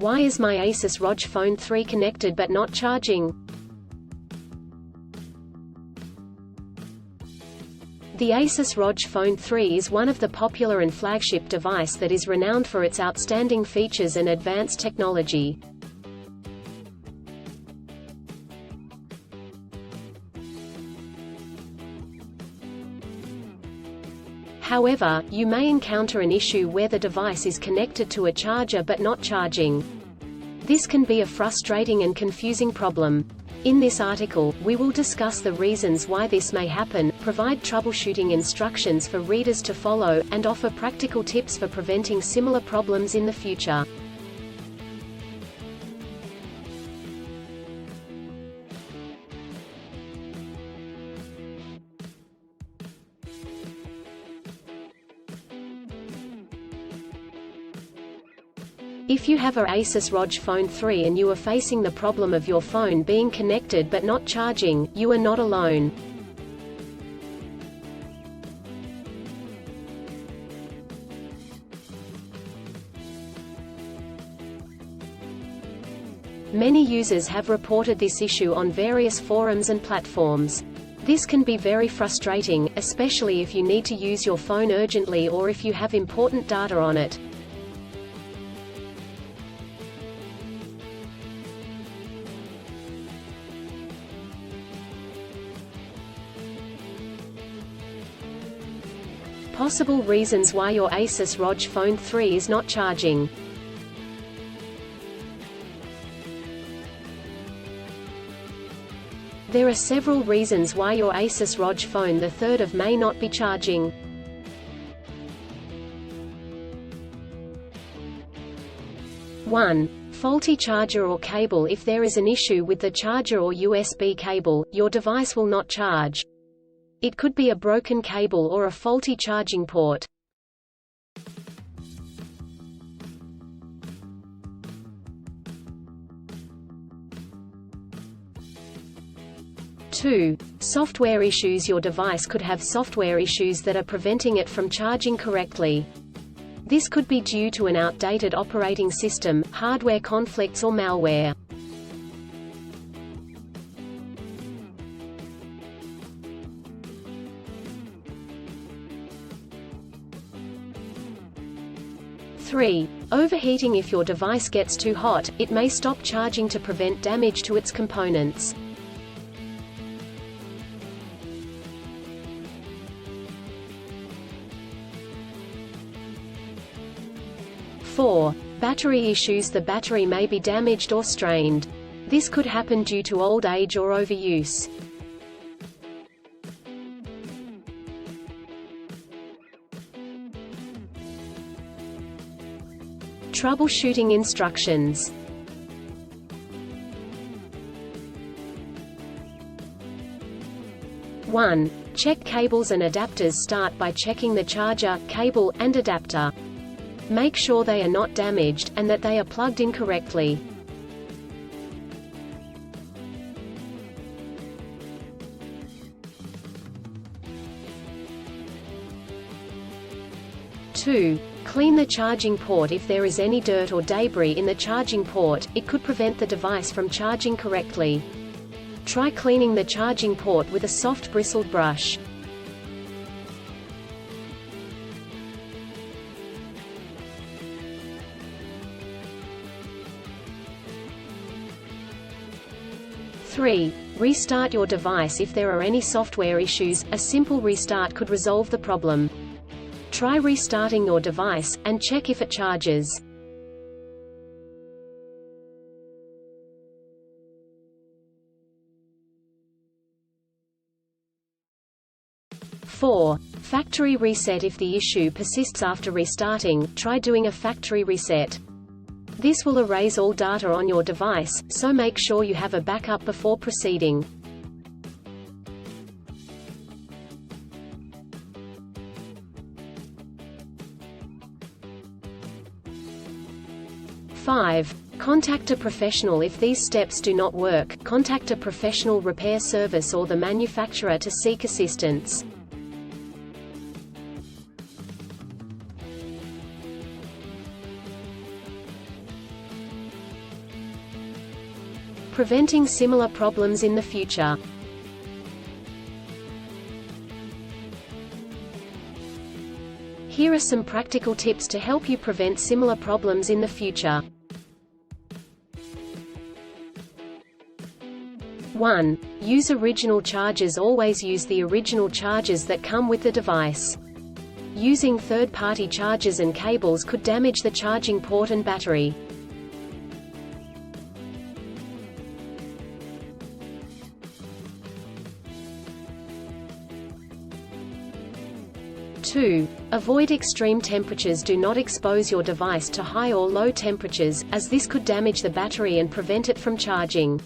Why is my Asus ROG Phone 3 connected but not charging? The Asus ROG Phone 3 is one of the popular and flagship device that is renowned for its outstanding features and advanced technology. However, you may encounter an issue where the device is connected to a charger but not charging. This can be a frustrating and confusing problem. In this article, we will discuss the reasons why this may happen, provide troubleshooting instructions for readers to follow, and offer practical tips for preventing similar problems in the future. If you have a Asus ROG Phone 3 and you are facing the problem of your phone being connected but not charging, you are not alone. Many users have reported this issue on various forums and platforms. This can be very frustrating, especially if you need to use your phone urgently or if you have important data on it. Possible reasons why your Asus ROG Phone 3 is not charging. There are several reasons why your Asus ROG Phone 3 may not be charging. (1) Faulty charger or cable. If there is an issue with the charger or USB cable, your device will not charge. It could be a broken cable or a faulty charging port. (2) Software issues. Your device could have software issues that are preventing it from charging correctly. This could be due to an outdated operating system, hardware conflicts or malware. (3) Overheating. If your device gets too hot, it may stop charging to prevent damage to its components. (4) Battery issues. The battery may be damaged or strained. This could happen due to old age or overuse. Troubleshooting instructions. (1) Check cables and adapters. Start by checking the charger, cable, and adapter. Make sure they are not damaged, and that they are plugged in correctly. (2) Clean the charging port. If there is any dirt or debris in the charging port, it could prevent the device from charging correctly. Try cleaning the charging port with a soft bristled brush. (3) Restart your device. If there are any software issues, a simple restart could resolve the problem. Try restarting your device, and check if it charges. (4) Factory reset. If the issue persists after restarting, try doing a factory reset. This will erase all data on your device, so make sure you have a backup before proceeding. (5) Contact a professional. If these steps do not work, contact a professional repair service or the manufacturer to seek assistance. preventing similar problems in the future. Here are some practical tips to help you prevent similar problems in the future. 1. Use original chargers. Always use the original chargers that come with the device. Using third-party chargers and cables could damage the charging port and battery. 2. Avoid extreme temperatures. Do not expose your device to high or low temperatures, as this could damage the battery and prevent it from charging.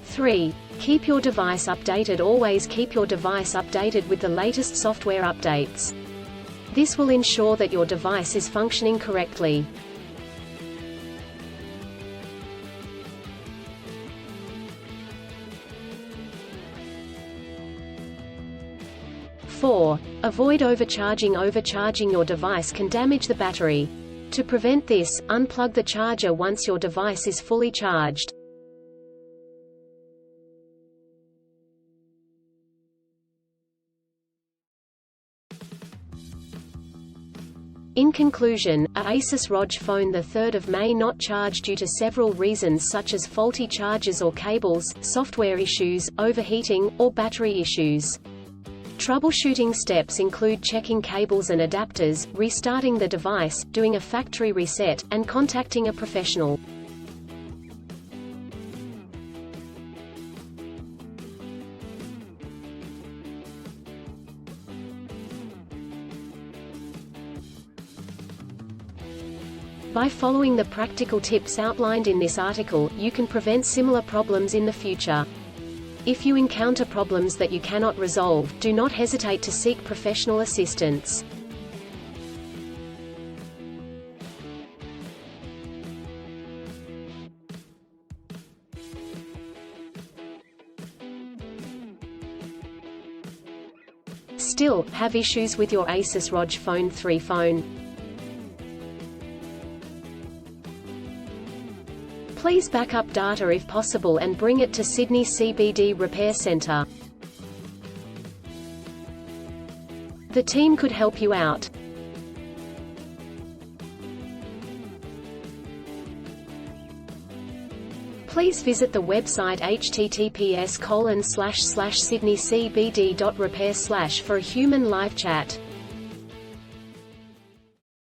3. Keep your device updated. Always keep your device updated with the latest software updates. This will ensure that your device is functioning correctly. 4. Avoid overcharging. Overcharging your device can damage the battery. To prevent this, unplug the charger once your device is fully charged. In conclusion, a Asus ROG Phone 3 May not charge due to several reasons such as faulty chargers or cables, software issues, overheating, or battery issues. Troubleshooting steps include checking cables and adapters, restarting the device, doing a factory reset, and contacting a professional. By following the practical tips outlined in this article, you can prevent similar problems in the future. If you encounter problems that you cannot resolve, do not hesitate to seek professional assistance. Still, have issues with your Asus ROG Phone 3 phone? Please back up data if possible and bring it to Sydney CBD Repair Centre. The team could help you out. Please visit the website https://sydneycbd.repair/ for a human live chat.